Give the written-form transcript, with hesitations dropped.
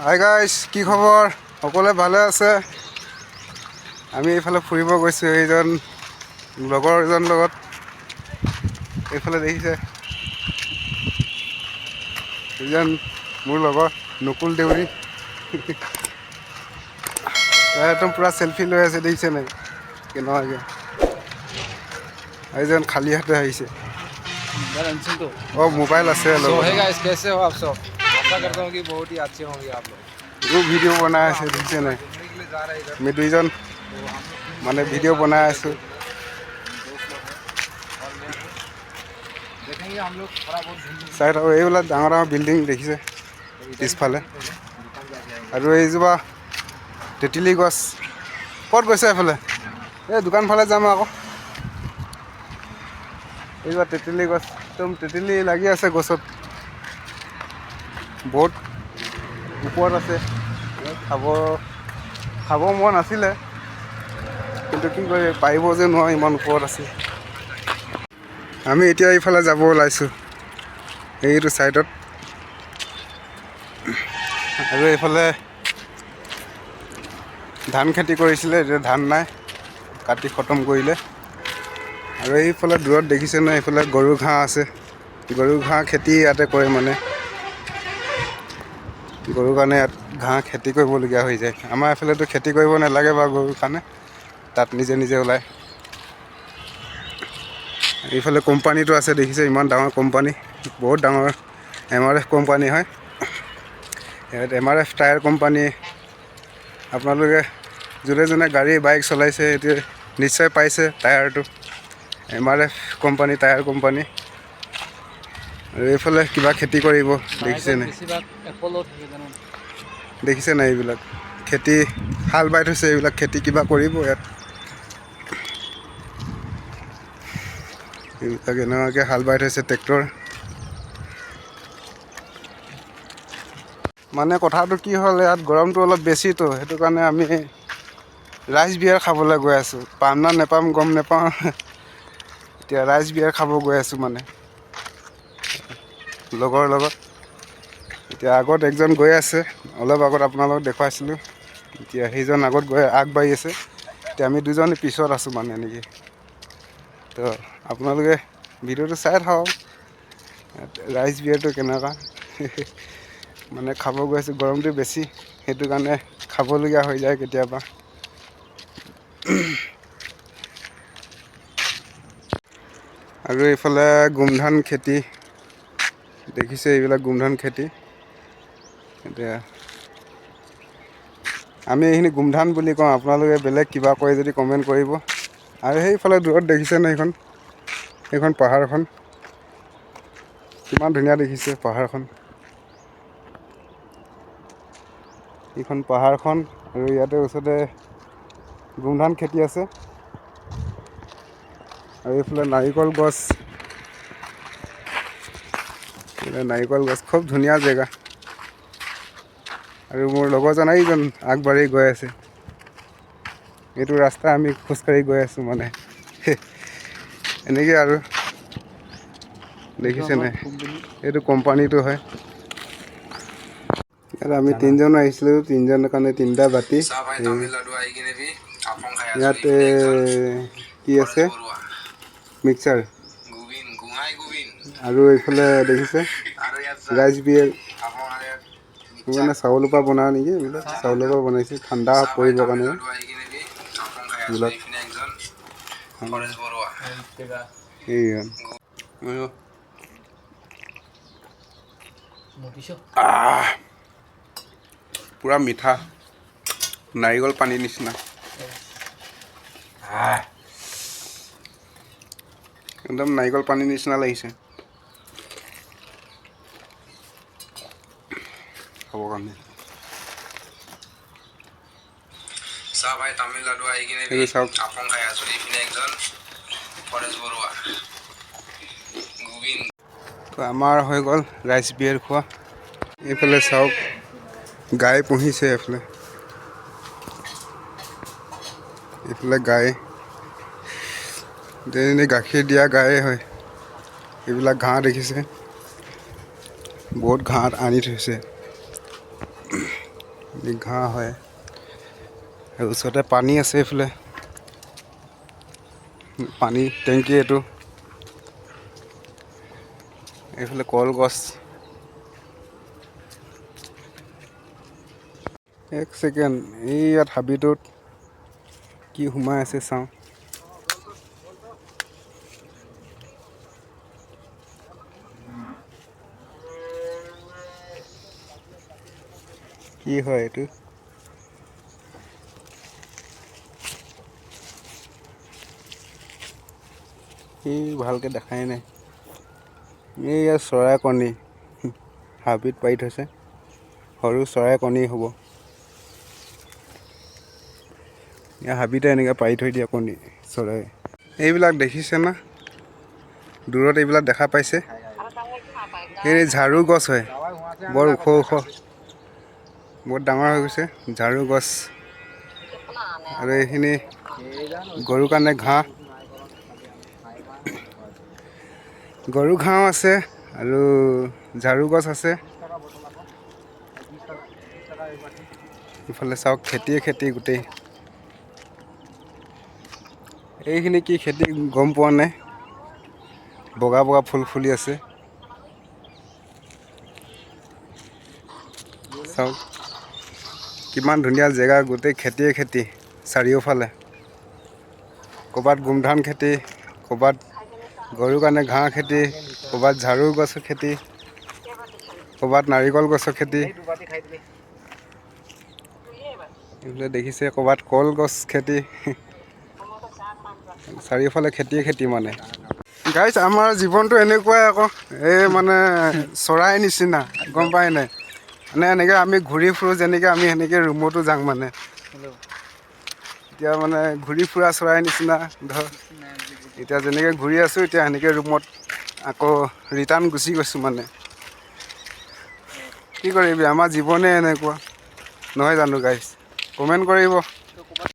Hi guys, কি খবৰ? সকলোৱে ভালে আছে? আমি এইফালে ফুৰিব গৈছোঁ এইজন লগৰ এজন লগত। এইফালে দেখিছে এইজন মোৰ লগৰ নকুল দেউৰী। একদম পূৰা চেল্ফি লৈ আছে, দেখিছে নাই কেনেকুৱাকৈ? এইজন খালী হাতে আহিছে। मोबाइल আছে ভিডিঅ' বনাই আছে, দেখিছে নাই? আমি দুইজন মানে ভিডিঅ' বনাই আছোঁ। চাই থাকোঁ এইবিলাক ডাঙৰ ডাঙৰ বিল্ডিং দেখিছে পিছফালে, আৰু এইজোপা তেঁতেলী গছ। ক'ত গৈছে এইফালে? এই দোকান ফালে যাম আকৌ। এইজোপা তেঁতেলী গছ, একদম তেঁতেলী লাগি আছে গছত, বহুত ওপৰত আছে। খাব মন আছিলে, কিন্তু কি কৰি পাৰিব যে নোৱাৰোঁ, ইমান ওপৰত আছে। আমি এতিয়া এইফালে যাব ওলাইছোঁ, এইটো ছাইডত। আৰু এইফালে ধান খেতি কৰিছিলে, এতিয়া ধান নাই, কাটি খতম কৰিলে। আৰু এইফালে দূৰত দেখিছে নহয়, এইফালে গৰু ঘাঁহ আছে। গৰু ঘাঁহ খেতি ইয়াতে কৰে মানে, গৰুৰ কাৰণে ইয়াত ঘাঁহ খেতি কৰিবলগীয়া হৈ যায়। আমাৰ এইফালেতো খেতি কৰিব নালাগে বাৰু গৰুৰ কাৰণে, তাত নিজে নিজে ওলায়। এইফালে কোম্পানীটো আছে, দেখিছে ইমান ডাঙৰ কোম্পানী, বহুত ডাঙৰ MRF কোম্পানী হয়। ইয়াত MRF টায়াৰ কোম্পানী। আপোনালোকে যোনে যোনে গাড়ী বাইক চলাইছে এতিয়া নিশ্চয় পাইছে টায়াৰটো, MRF কোম্পানী, টায়াৰ কোম্পানী। আৰু এইফালে কিবা খেতি কৰিব, দেখিছে নাই? দেখিছে নাই? এইবিলাক খেতি হাল বাই থৈছে, এইবিলাক খেতি কিবা কৰিব ইয়াত। এইবিলাক এনেকুৱাকৈ হাল বাই থৈছে ট্ৰেক্টৰ। মানে কথাটো কি হ'ল, ইয়াত গৰমটো অলপ বেছিতো, সেইটো কাৰণে আমি ৰাইচ বিয়াৰ খাবলৈ গৈ আছোঁ। পাম না নেপাম গম নেপাওঁ, এতিয়া ৰাইচ বিয়াৰ খাব গৈ আছোঁ মানে লগৰ লগত। এতিয়া আগত একজন গৈ আছে, অলপ আগত আপোনালোকক দেখুৱাইছিলোঁ। এতিয়া সেইজন আগত আগবাঢ়ি আছে, এতিয়া আমি দুজন পিছত আছোঁ মানে এনেকৈ। তো আপোনালোকে ভিডিঅ'টো চাই থাকক, ৰাইচ বিয়াৰটো কেনেকুৱা মানে খাব গৈ আছোঁ। গৰমটো বেছি, সেইটো কাৰণে খাবলগীয়া হৈ যায় কেতিয়াবা। আৰু এইফালে গোমধান খেতি দেখিছে, এইবিলাক গোমধান খেতি। এতিয়া আমি এইখিনি গোমধান বুলি কওঁ, আপোনালোকে বেলেগ কিবা কয় যদি কমেণ্ট কৰিব। আৰু সেইফালে দূৰত দেখিছে ন, সেইখন পাহাৰখন কিমান ধুনীয়া দেখিছে পাহাৰখন। এইখন পাহাৰখন, আৰু ইয়াতে ওচৰতে গোমধান খেতি আছে। আৰু এইফালে নাৰিকল গছ, নাৰিকল গছ, খুব ধুনীয়া জেগা। আৰু মোৰ লগৰজন এইজন আগবাঢ়ি গৈ আছে, এইটো ৰাস্তা আমি খোজকাঢ়ি গৈ আছোঁ মানে এনেকৈ। আৰু দেখিছে নাই? এইটো কোম্পানীটো হয়। ইয়াত আমি তিনিজন আহিছিলোঁ, তিনিজনৰ কাৰণে তিনিটা বাতি। ইয়াত কি আছে? মিক্সাৰ। আৰু এইফালে দেখিছে ৰাইচ বিয়েৰ, মানে চাউলৰ পৰা বনাওঁ নেকি? এইবিলাক চাউলৰ পৰা বনাইছে, ঠাণ্ডা পৰিবৰ কাৰণে এইবিলাক। পূৰা মিঠা, নাৰিকল পানীৰ নিচিনা, একদম নাৰিকল পানীৰ নিচিনা লাগিছে খাবৰ কাৰণে। তো আমাৰ হৈ গ'ল ৰাইচ বিয়েৰ খোৱা। এইফালে চাওক, গাই পুহিছে এইফালে গাই, এনেই গাখীৰ দিয়া গায়ে হয়। এইবিলাক ঘাঁহ দেখিছে, বহুত ঘাঁহ আনি থৈছে। ঘাঁহ হয় আৰু ওচৰতে পানী আছে এইফালে পানী টেংকি এইটো এইফালে কলগছ এক ছেকেণ্ড এই ইয়াত হাবিটোত কি সোমাই আছে চাওঁ কি হয় এইটো ভালকৈ দেখাই নাই এই ইয়াত চৰাই কণী হাবিত পাৰি থৈছে সৰু চৰাই কণী হ'ব ইয়াৰ হাবিতে এনেকৈ পাৰি থৈ দিয়ে কণী চৰাই এইবিলাক দেখিছে না দূৰত এইবিলাক দেখা পাইছে এই ঝাৰু গছ হয় বৰ ওখ ওখ বহুত ডাঙৰ হৈ গৈছে ঝাৰু গছ আৰু এইখিনি গৰুৰ কাৰণে ঘাঁহ গৰু ঘাঁহ আছে আৰু ঝাৰু গছ আছে ইফালে চাওক খেতিয়ে খেতি গোটেই এইখিনি কি খেতি গম পোৱা নাই বগা বগা ফুল ফুলি আছে চাওক কিমান ধুনীয়া জেগা গোটেই খেতিয়ে খেতি চাৰিওফালে ক'ৰবাত গোমধান খেতি ক'ৰবাত গৰুৰ কাৰণে ঘাঁহ খেতি ক'ৰবাত ঝাৰু গছৰ খেতি ক'ৰবাত নাৰিকল গছৰ খেতি এইফালে দেখিছে ক'ৰবাত কলগছ খেতি চাৰিওফালে খেতিয়ে খেতি মানে গাইছ আমাৰ জীৱনটো এনেকুৱাই আকৌ এই মানে চৰাই নিচিনা গম পাই নাই মানে এনেকৈ আমি ঘূৰি ফুৰোঁ যেনেকৈ আমি সেনেকৈ ৰুমতো যাওঁ মানে এতিয়া মানে ঘূৰি ফুৰা চৰাই নিচিনা ধৰ এতিয়া যেনেকৈ ঘূৰি আছোঁ এতিয়া সেনেকৈ ৰুমত আকৌ ৰিটাৰ্ণ গুচি গৈছোঁ মানে কি কৰিবি আমাৰ জীৱনে এনেকুৱা নহয় জানো গাইছ কমেণ্ট কৰিব